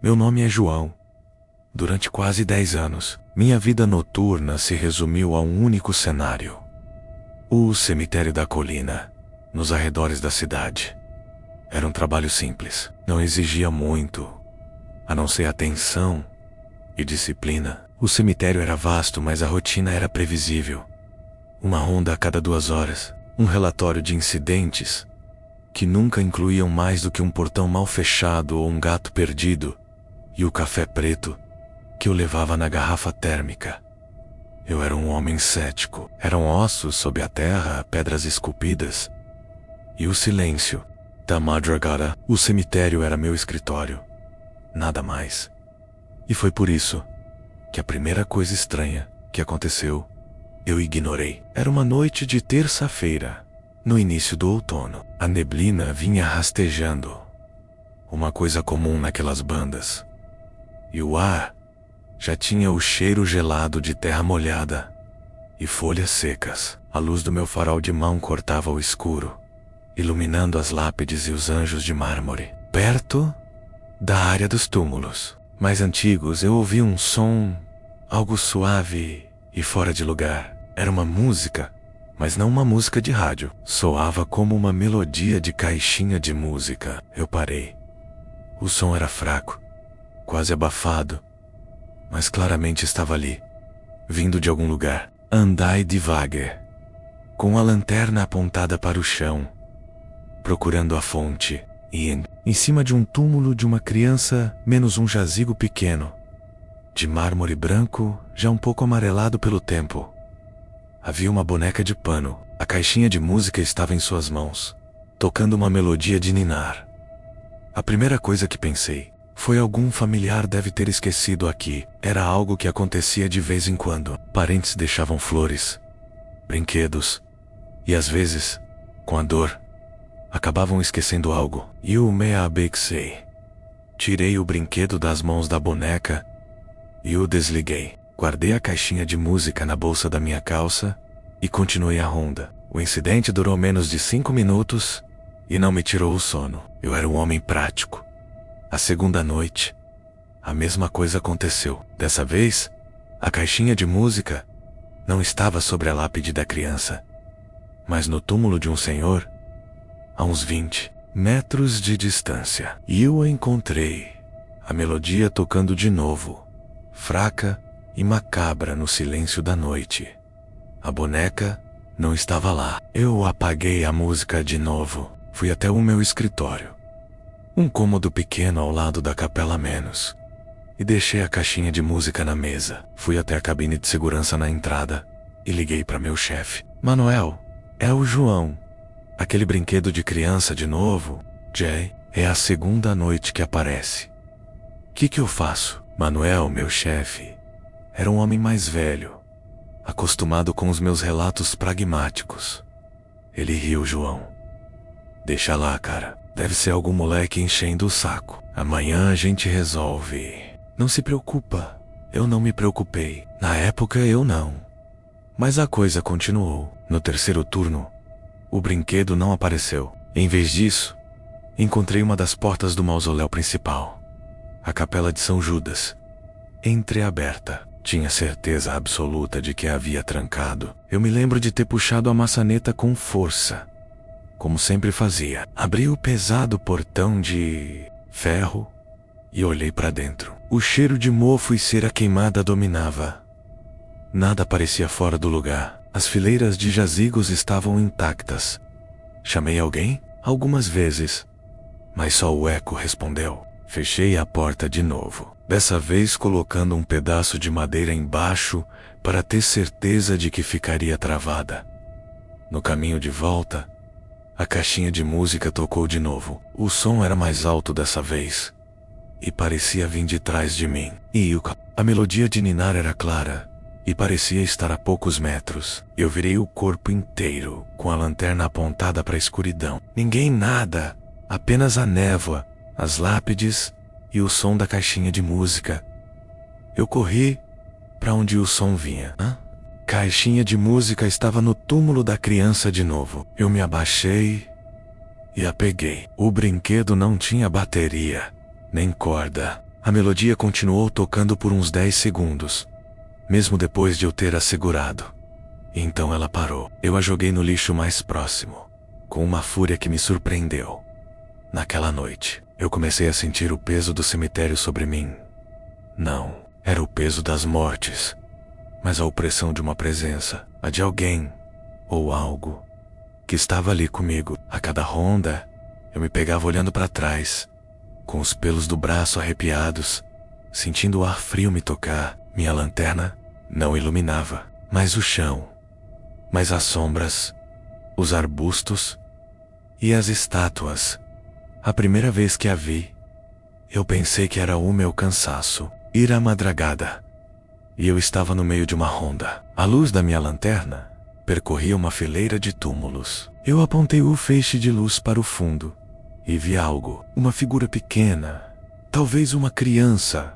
Meu nome é João. Durante quase 10 anos, minha vida noturna se resumiu a um único cenário: o cemitério da colina, nos arredores da cidade. Era um trabalho simples, não exigia muito, a não ser atenção e disciplina. O cemitério era vasto, mas a rotina era previsível. Uma ronda a cada 2 horas, um relatório de incidentes que nunca incluíam mais do que um portão mal fechado ou um gato perdido, e o café preto que eu levava na garrafa térmica. Eu era um homem cético. Eram ossos sob a terra, pedras esculpidas e o silêncio da madrugada. O cemitério era meu escritório, nada mais. E foi por isso que a primeira coisa estranha que aconteceu, eu ignorei. Era uma noite de terça-feira, no início do outono. A neblina vinha rastejando, uma coisa comum naquelas bandas, e o ar já tinha o cheiro gelado de terra molhada e folhas secas. A luz do meu farol de mão cortava o escuro, iluminando as lápides e os anjos de mármore. Perto da área dos túmulos mais antigos, eu ouvi um som, algo suave e fora de lugar. Era uma música, mas não uma música de rádio. Soava como uma melodia de caixinha de música. Eu parei. O som era fraco, quase abafado, mas claramente estava ali, vindo de algum lugar. Andai devagar, com a lanterna apontada para o chão, procurando a fonte. E em cima de um túmulo de uma criança, menos um jazigo pequeno, de mármore branco, já um pouco amarelado pelo tempo, havia uma boneca de pano. A caixinha de música estava em suas mãos, tocando uma melodia de ninar. A primeira coisa que pensei foi: algum familiar deve ter esquecido aqui. Era algo que acontecia de vez em quando. Parentes deixavam flores, brinquedos, e às vezes, com a dor, acabavam esquecendo algo. E eu me abexei. Tirei o brinquedo das mãos da boneca e o desliguei. Guardei a caixinha de música na bolsa da minha calça e continuei a ronda. O incidente durou menos de 5 minutos e não me tirou o sono. Eu era um homem prático. A segunda noite, a mesma coisa aconteceu. Dessa vez, a caixinha de música não estava sobre a lápide da criança, mas no túmulo de um senhor, a uns 20 metros de distância. E eu a encontrei, a melodia tocando de novo, fraca e macabra no silêncio da noite. A boneca não estava lá. Eu apaguei a música de novo. Fui até o meu escritório, um cômodo pequeno ao lado da capela menos, e deixei a caixinha de música na mesa. Fui até a cabine de segurança na entrada e liguei para meu chefe. Manuel, é o João. Aquele brinquedo de criança de novo, Jay. É a segunda noite que aparece. Que eu faço? Manuel, meu chefe, era um homem mais velho, acostumado com os meus relatos pragmáticos. Ele riu. João, deixa lá, cara. Deve ser algum moleque enchendo o saco. Amanhã a gente resolve. Não se preocupa. Eu não me preocupei. Na época eu não. Mas a coisa continuou. No terceiro turno, o brinquedo não apareceu. Em vez disso, encontrei uma das portas do mausoléu principal, a capela de São Judas, entreaberta. Tinha certeza absoluta de que a havia trancado. Eu me lembro de ter puxado a maçaneta com força, como sempre fazia. Abri o pesado portão de ferro e olhei para dentro. O cheiro de mofo e cera queimada dominava. Nada parecia fora do lugar. As fileiras de jazigos estavam intactas. Chamei alguém? Algumas vezes, mas só o eco respondeu. Fechei a porta de novo, dessa vez colocando um pedaço de madeira embaixo para ter certeza de que ficaria travada. No caminho de volta, a caixinha de música tocou de novo. O som era mais alto dessa vez e parecia vir de trás de mim. E a melodia de ninar era clara e parecia estar a poucos metros. Eu virei o corpo inteiro, com a lanterna apontada para a escuridão. Ninguém, nada, apenas a névoa, as lápides e o som da caixinha de música. Eu corri para onde o som vinha. Caixinha de música estava no túmulo da criança de novo. Eu me abaixei e a peguei. O brinquedo não tinha bateria, nem corda. A melodia continuou tocando por uns 10 segundos, mesmo depois de eu ter a segurado. Então ela parou. Eu a joguei no lixo mais próximo, com uma fúria que me surpreendeu. Naquela noite, eu comecei a sentir o peso do cemitério sobre mim. Não era o peso das mortes, mas a opressão de uma presença, a de alguém ou algo que estava ali comigo. A cada ronda, eu me pegava olhando para trás, com os pelos do braço arrepiados, sentindo o ar frio me tocar. Minha lanterna não iluminava, mas o chão, mas as sombras, os arbustos e as estátuas. A primeira vez que a vi, eu pensei que era o meu cansaço, ir à madrugada. E eu estava no meio de uma ronda. A luz da minha lanterna percorria uma fileira de túmulos. Eu apontei o feixe de luz para o fundo e vi algo, uma figura pequena, talvez uma criança,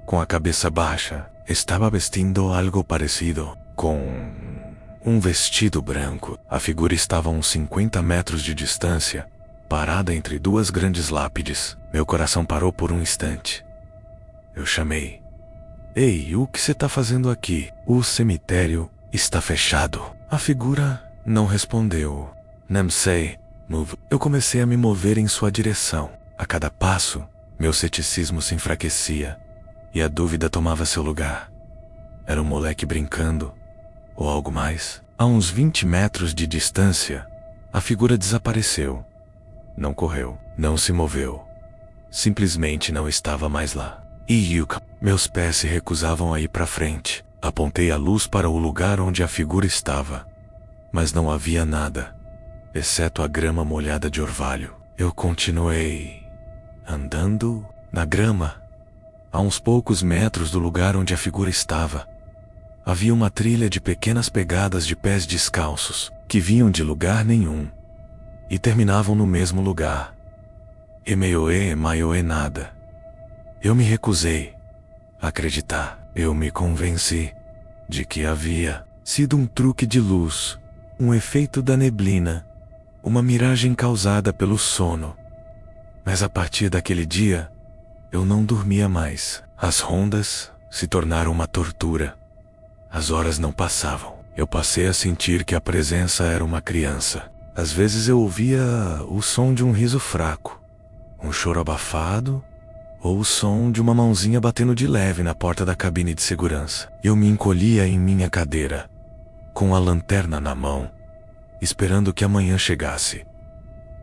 com a cabeça baixa. Estava vestindo algo parecido com um vestido branco. A figura estava a uns 50 metros de distância, parada entre duas grandes lápides. Meu coração parou por um instante. Eu chamei. Ei, o que você está fazendo aqui? O cemitério está fechado. A figura não respondeu. Não sei, move. Eu comecei a me mover em sua direção. A cada passo, meu ceticismo se enfraquecia e a dúvida tomava seu lugar. Era um moleque brincando, ou algo mais? A uns 20 metros de distância, a figura desapareceu. Não correu, não se moveu. Simplesmente não estava mais lá. E Yuka, meus pés se recusavam a ir para frente. Apontei a luz para o lugar onde a figura estava, mas não havia nada, exceto a grama molhada de orvalho. Eu continuei andando na grama. A uns poucos metros do lugar onde a figura estava, havia uma trilha de pequenas pegadas de pés descalços, que vinham de lugar nenhum e terminavam no mesmo lugar. Emeoe, maioe nada. Eu me recusei a acreditar. Eu me convenci de que havia sido um truque de luz, um efeito da neblina, uma miragem causada pelo sono. Mas a partir daquele dia, eu não dormia mais. As rondas se tornaram uma tortura. As horas não passavam. Eu passei a sentir que a presença era uma criança. Às vezes eu ouvia o som de um riso fraco, um choro abafado, ou o som de uma mãozinha batendo de leve na porta da cabine de segurança. Eu me encolhia em minha cadeira, com a lanterna na mão, esperando que amanhã chegasse.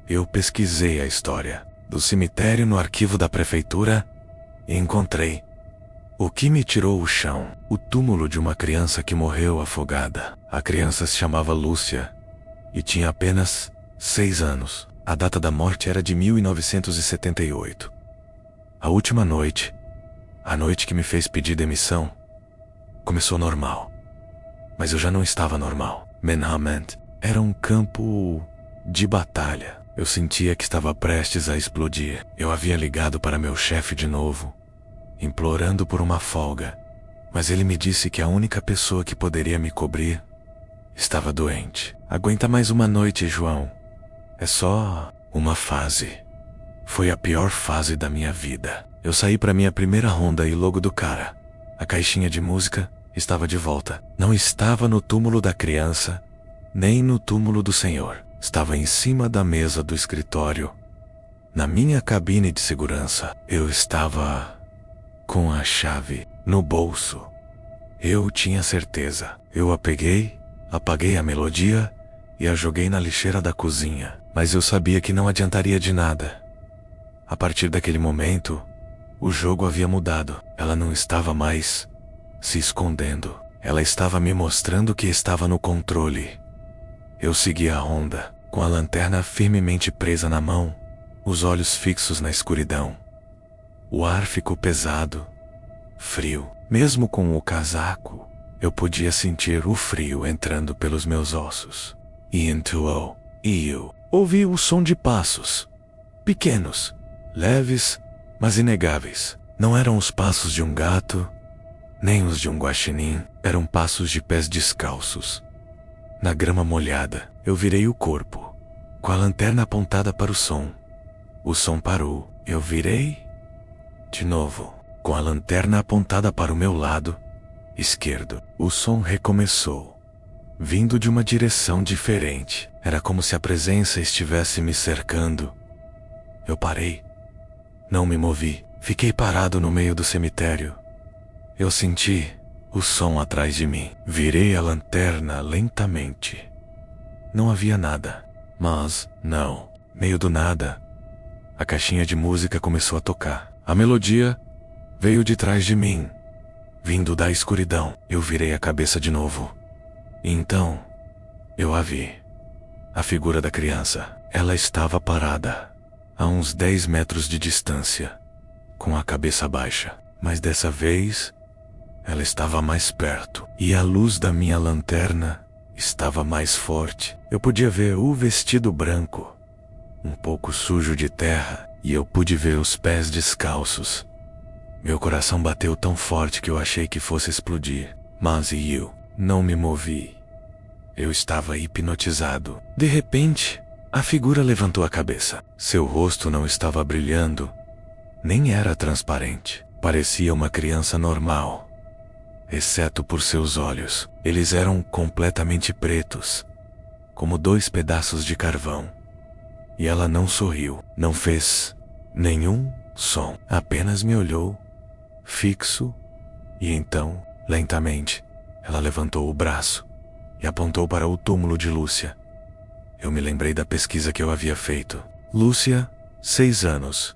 Eu pesquisei a história do cemitério no arquivo da prefeitura e encontrei o que me tirou o chão: o túmulo de uma criança que morreu afogada. A criança se chamava Lúcia e tinha apenas 6 anos. A data da morte era de 1978. A última noite, a noite que me fez pedir demissão, começou normal. Mas eu já não estava normal. Manhunt era um campo de batalha. Eu sentia que estava prestes a explodir. Eu havia ligado para meu chefe de novo, implorando por uma folga, mas ele me disse que a única pessoa que poderia me cobrir estava doente. Aguenta mais uma noite, João. É só uma fase. Foi a pior fase da minha vida. Eu saí para minha primeira ronda e logo do cara, a caixinha de música estava de volta. Não estava no túmulo da criança, nem no túmulo do senhor. Estava em cima da mesa do escritório, na minha cabine de segurança. Eu estava com a chave no bolso. Eu tinha certeza. Eu a peguei, apaguei a melodia e a joguei na lixeira da cozinha. Mas eu sabia que não adiantaria de nada. A partir daquele momento, o jogo havia mudado. Ela não estava mais se escondendo. Ela estava me mostrando que estava no controle. Eu segui a ronda, com a lanterna firmemente presa na mão, os olhos fixos na escuridão. O ar ficou pesado, frio. Mesmo com o casaco, eu podia sentir o frio entrando pelos meus ossos. E eu ouvi o som de passos, pequenos, leves, mas inegáveis. Não eram os passos de um gato, nem os de um guaxinim. Eram passos de pés descalços. Na grama molhada, eu virei o corpo, com a lanterna apontada para o som. O som parou. Eu virei de novo. com a lanterna apontada para o meu lado esquerdo. O som recomeçou, vindo de uma direção diferente. Era como se a presença estivesse me cercando. Eu parei. Não me movi. Fiquei parado no meio do cemitério. Eu senti o som atrás de mim. Virei a lanterna lentamente. Não havia nada. Mas, não. Meio do nada, a caixinha de música começou a tocar. A melodia veio de trás de mim, vindo da escuridão. Eu virei a cabeça de novo. E então, eu a vi. A figura da criança. Ela estava parada, a uns 10 metros de distância, com a cabeça baixa. Mas dessa vez, ela estava mais perto. E a luz da minha lanterna estava mais forte. Eu podia ver o vestido branco, um pouco sujo de terra, e eu pude ver os pés descalços. Meu coração bateu tão forte que eu achei que fosse explodir. Mas eu não me movi. Eu estava hipnotizado. De repente, a figura levantou a cabeça. Seu rosto não estava brilhando, nem era transparente. Parecia uma criança normal, exceto por seus olhos. Eles eram completamente pretos, como 2 pedaços de carvão. E ela não sorriu, não fez nenhum som. Apenas me olhou, fixo, e então, lentamente, ela levantou o braço e apontou para o túmulo de Lúcia. Eu me lembrei da pesquisa que eu havia feito. Lúcia, 6 anos.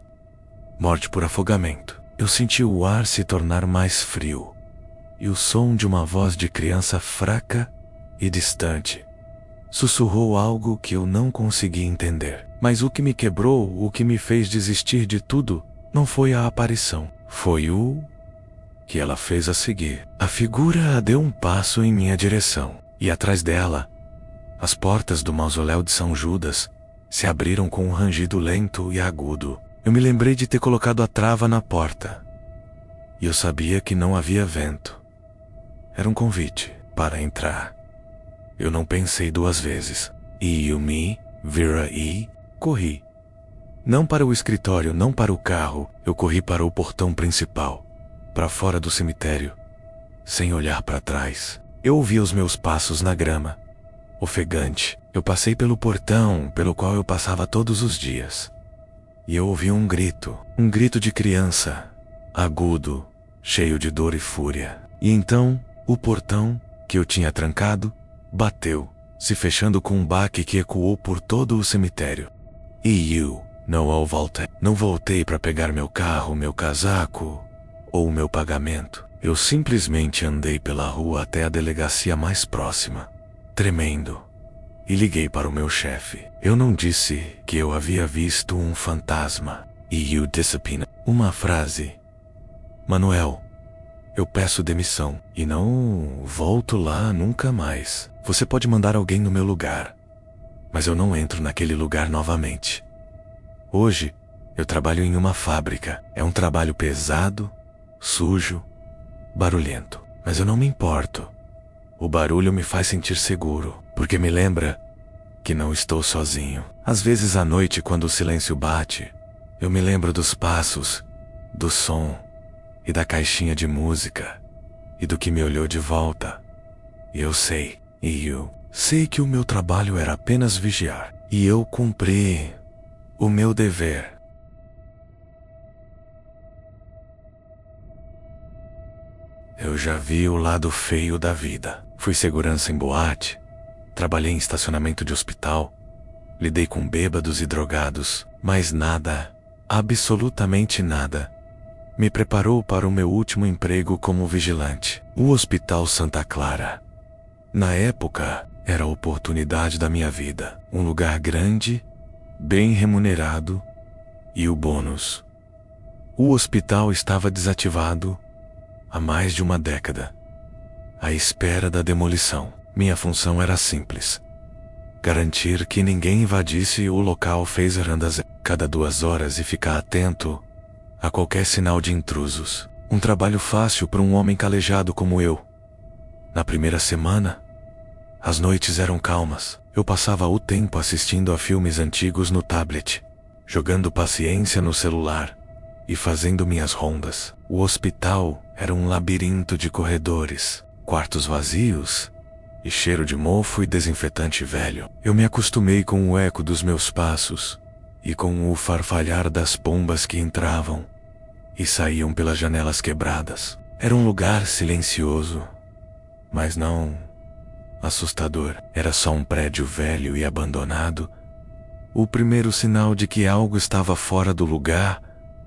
Morte por afogamento. Eu senti o ar se tornar mais frio e o som de uma voz de criança fraca e distante sussurrou algo que eu não consegui entender. Mas o que me quebrou, o que me fez desistir de tudo, não foi a aparição. Foi o que ela fez a seguir. A figura deu um passo em minha direção, e atrás dela, as portas do mausoléu de São Judas se abriram com um rangido lento e agudo. Eu me lembrei de ter colocado a trava na porta, e eu sabia que não havia vento. Era um convite para entrar. Eu não pensei 2 vezes. E eu me vira e corri. Não para o escritório, não para o carro. Eu corri para o portão principal, para fora do cemitério, sem olhar para trás. Eu ouvi os meus passos na grama, ofegante. Eu passei pelo portão pelo qual eu passava todos os dias. E eu ouvi um grito de criança, agudo, cheio de dor e fúria. E então, o portão, que eu tinha trancado, bateu, se fechando com um baque que ecoou por todo o cemitério. E eu não voltei para pegar meu carro, meu casaco ou meu pagamento. Eu simplesmente andei pela rua até a delegacia mais próxima, tremendo, e liguei para o meu chefe. Eu não disse que eu havia visto um fantasma. E eu disciplina. Uma frase. Manuel, eu peço demissão e não volto lá nunca mais. Você pode mandar alguém no meu lugar, mas eu não entro naquele lugar novamente. Hoje, eu trabalho em uma fábrica. É um trabalho pesado, sujo, barulhento. Mas eu não me importo. O barulho me faz sentir seguro, porque me lembra que não estou sozinho. Às vezes à noite, quando o silêncio bate, eu me lembro dos passos, do som e da caixinha de música e do que me olhou de volta. E eu sei que o meu trabalho era apenas vigiar. E eu cumpri o meu dever. Eu já vi o lado feio da vida. Fui segurança em boate, trabalhei em estacionamento de hospital, lidei com bêbados e drogados, mas nada, absolutamente nada, me preparou para o meu último emprego como vigilante. O Hospital Santa Clara. Na época, era a oportunidade da minha vida. Um lugar grande, bem remunerado e o bônus. O hospital estava desativado há mais de uma década, à espera da demolição. Minha função era simples: garantir que ninguém invadisse o local, fez rondas cada 2 horas e ficar atento a qualquer sinal de intrusos. Um trabalho fácil para um homem calejado como eu. Na primeira semana, as noites eram calmas. Eu passava o tempo assistindo a filmes antigos no tablet, jogando paciência no celular e fazendo minhas rondas. O hospital era um labirinto de corredores, quartos vazios e cheiro de mofo e desinfetante velho. Eu me acostumei com o eco dos meus passos e com o farfalhar das pombas que entravam e saíam pelas janelas quebradas. Era um lugar silencioso, mas não assustador. Era só um prédio velho e abandonado. O primeiro sinal de que algo estava fora do lugar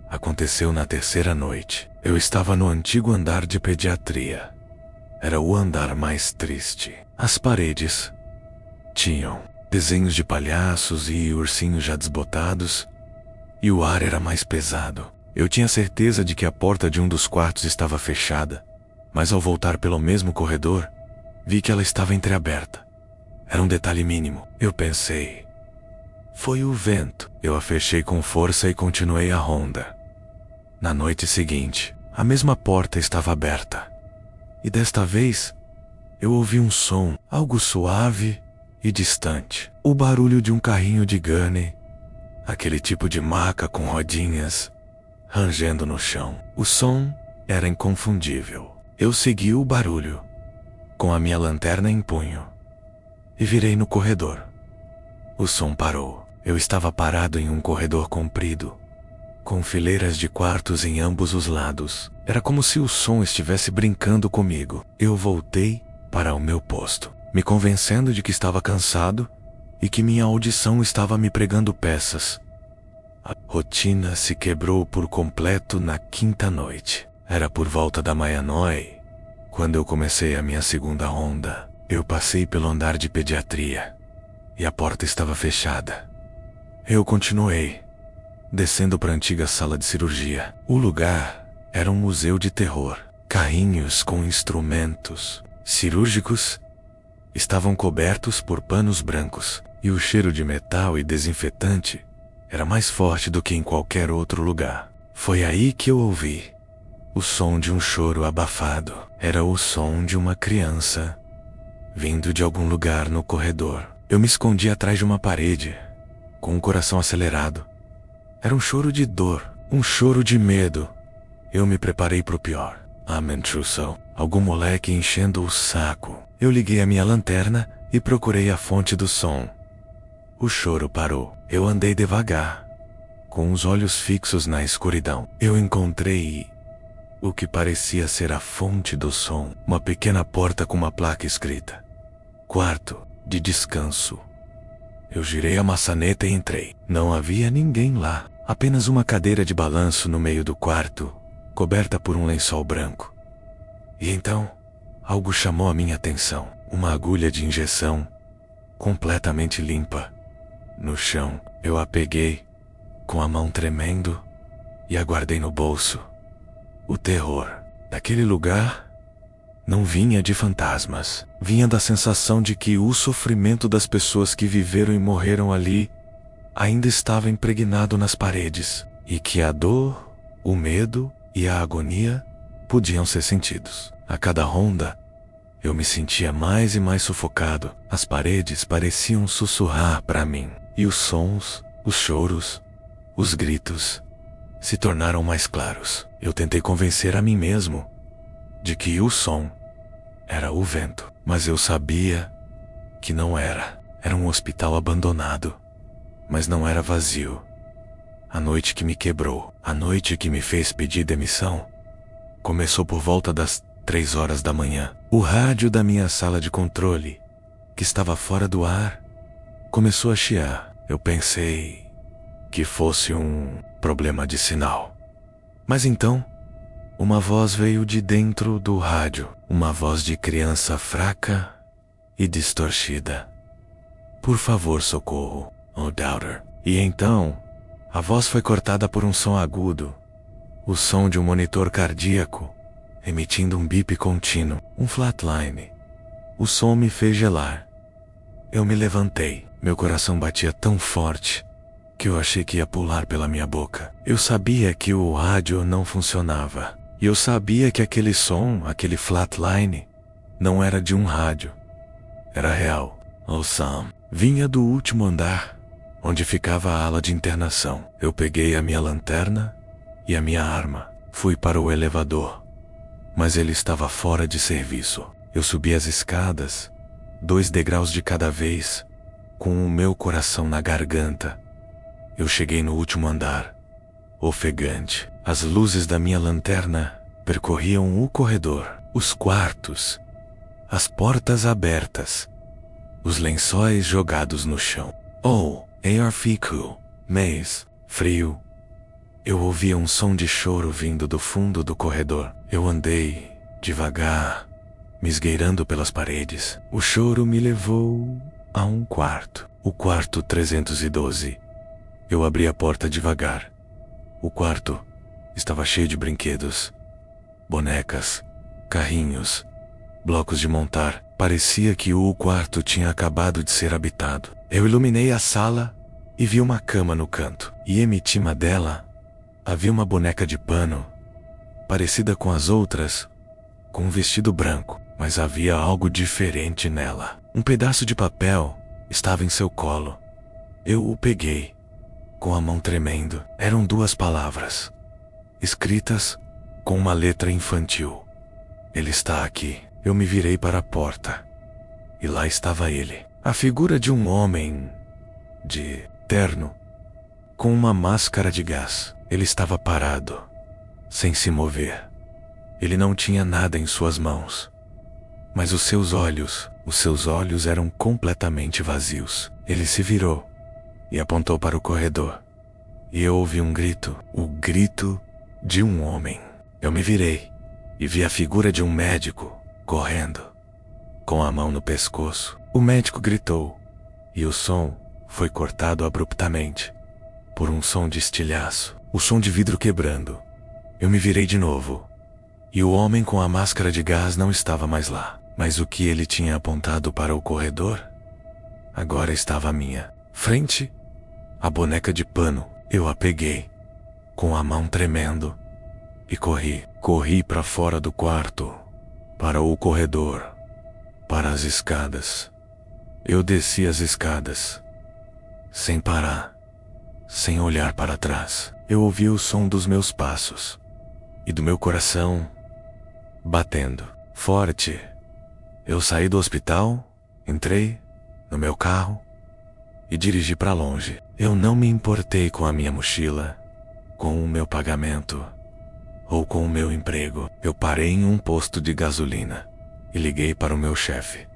aconteceu na terceira noite. Eu estava no antigo andar de pediatria. Era o andar mais triste. As paredes tinham desenhos de palhaços e ursinhos já desbotados, e o ar era mais pesado. Eu tinha certeza de que a porta de um dos quartos estava fechada, mas ao voltar pelo mesmo corredor, vi que ela estava entreaberta. Era um detalhe mínimo. Eu pensei, foi o vento. Eu a fechei com força e continuei a ronda. Na noite seguinte, a mesma porta estava aberta. E desta vez, eu ouvi um som, algo suave e distante. O barulho de um carrinho de Gurney, aquele tipo de maca com rodinhas, rangendo no chão. O som era inconfundível. Eu segui o barulho, com a minha lanterna em punho, e virei no corredor. O som parou. Eu estava parado em um corredor comprido, com fileiras de quartos em ambos os lados. Era como se o som estivesse brincando comigo. Eu voltei para o meu posto, me convencendo de que estava cansado e que minha audição estava me pregando peças. A rotina se quebrou por completo na quinta noite. Era por volta da meia-noite, quando eu comecei a minha segunda ronda. Eu passei pelo andar de pediatria e a porta estava fechada. Eu continuei, descendo para a antiga sala de cirurgia. O lugar era um museu de terror. Carrinhos com instrumentos cirúrgicos estavam cobertos por panos brancos, e o cheiro de metal e desinfetante era mais forte do que em qualquer outro lugar. Foi aí que eu ouvi o som de um choro abafado. Era o som de uma criança vindo de algum lugar no corredor. Eu me escondi atrás de uma parede, com o coração acelerado. Era um choro de dor, um choro de medo. Eu me preparei para o pior. Amen, Trussell. Algum moleque enchendo o saco. Eu liguei a minha lanterna e procurei a fonte do som. O choro parou. Eu andei devagar, com os olhos fixos na escuridão. Eu encontrei o que parecia ser a fonte do som. Uma pequena porta com uma placa escrita: quarto de descanso. Eu girei a maçaneta e entrei. Não havia ninguém lá. Apenas uma cadeira de balanço no meio do quarto, coberta por um lençol branco. E então, algo chamou a minha atenção. Uma agulha de injeção, completamente limpa, no chão. Eu a peguei, com a mão tremendo, e a guardei no bolso. O terror daquele lugar não vinha de fantasmas. Vinha da sensação de que o sofrimento das pessoas que viveram e morreram ali ainda estava impregnado nas paredes, e que a dor, o medo e a agonia podiam ser sentidos. A cada ronda, eu me sentia mais e mais sufocado. As paredes pareciam sussurrar para mim, e os sons, os choros, os gritos se tornaram mais claros. Eu tentei convencer a mim mesmo de que o som era o vento, mas eu sabia que não era. Era um hospital abandonado, mas não era vazio. A noite que me quebrou, a noite que me fez pedir demissão, começou por volta das 3 horas da manhã. O rádio da minha sala de controle, que estava fora do ar, começou a chiar. Eu pensei que fosse um problema de sinal. Mas então, uma voz veio de dentro do rádio. Uma voz de criança fraca e distorcida. Por favor, socorro, oh Doubter. E então, a voz foi cortada por um som agudo. O som de um monitor cardíaco, emitindo um bip contínuo, um flatline. O som me fez gelar. Eu me levantei. Meu coração batia tão forte que eu achei que ia pular pela minha boca. Eu sabia que o rádio não funcionava. E eu sabia que aquele som, aquele flatline, não era de um rádio. Era real. O som vinha do último andar, onde ficava a ala de internação. Eu peguei a minha lanterna e a minha arma. Fui para o elevador, mas ele estava fora de serviço. Eu subi as escadas, 2 degraus de cada vez, com o meu coração na garganta. Eu cheguei no último andar, ofegante. As luzes da minha lanterna percorriam o corredor, os quartos, as portas abertas, os lençóis jogados no chão. Oh, ar fico, mês, frio. Eu ouvia um som de choro vindo do fundo do corredor. Eu andei, devagar, me esgueirando pelas paredes. O choro me levou a um quarto, o quarto 312. Eu abri a porta devagar. O quarto estava cheio de brinquedos, bonecas, carrinhos, blocos de montar. Parecia que o quarto tinha acabado de ser habitado. Eu iluminei a sala e vi uma cama no canto. E em cima dela havia uma boneca de pano, parecida com as outras, com um vestido branco, mas havia algo diferente nela. Um pedaço de papel estava em seu colo. Eu o peguei, com a mão tremendo. Eram 2 palavras, escritas com uma letra infantil. Ele está aqui. Eu me virei para a porta, e lá estava ele. A figura de um homem, de terno, com uma máscara de gás. Ele estava parado, sem se mover. Ele não tinha nada em suas mãos, mas os seus olhos eram completamente vazios. Ele se virou e apontou para o corredor, e eu ouvi um grito, o grito de um homem. Eu me virei e vi a figura de um médico correndo, com a mão no pescoço. O médico gritou, e o som foi cortado abruptamente por um som de estilhaço, o som de vidro quebrando. Eu me virei de novo, e o homem com a máscara de gás não estava mais lá. Mas o que ele tinha apontado para o corredor agora estava à minha frente. A boneca de pano. Eu a peguei, com a mão tremendo, e corri para fora do quarto, para o corredor, para as escadas. Eu desci as escadas, sem parar, sem olhar para trás. Eu ouvi o som dos meus passos e do meu coração batendo forte. Eu saí do hospital, entrei no meu carro e dirigi para longe. Eu não me importei com a minha mochila, com o meu pagamento ou com o meu emprego. Eu parei em um posto de gasolina e liguei para o meu chefe.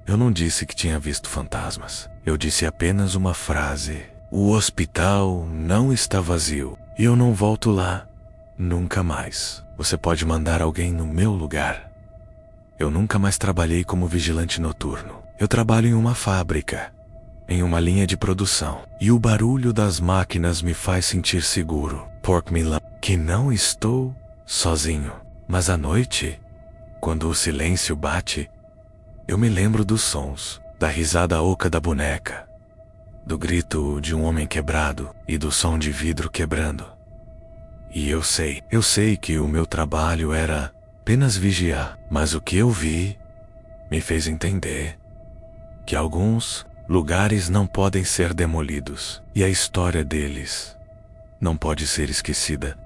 Eu não disse que tinha visto fantasmas. Eu disse apenas uma frase: o hospital não está vazio e eu não volto lá nunca mais. Você pode mandar alguém no meu lugar. Eu nunca mais trabalhei como vigilante noturno. Eu trabalho em uma fábrica, em uma linha de produção, e o barulho das máquinas me faz sentir seguro. Que não estou sozinho. Mas à noite, quando o silêncio bate, eu me lembro dos sons, da risada oca da boneca, do grito de um homem quebrado e do som de vidro quebrando. E eu sei que o meu trabalho era apenas vigiar, mas o que eu vi me fez entender que alguns lugares não podem ser demolidos e a história deles não pode ser esquecida.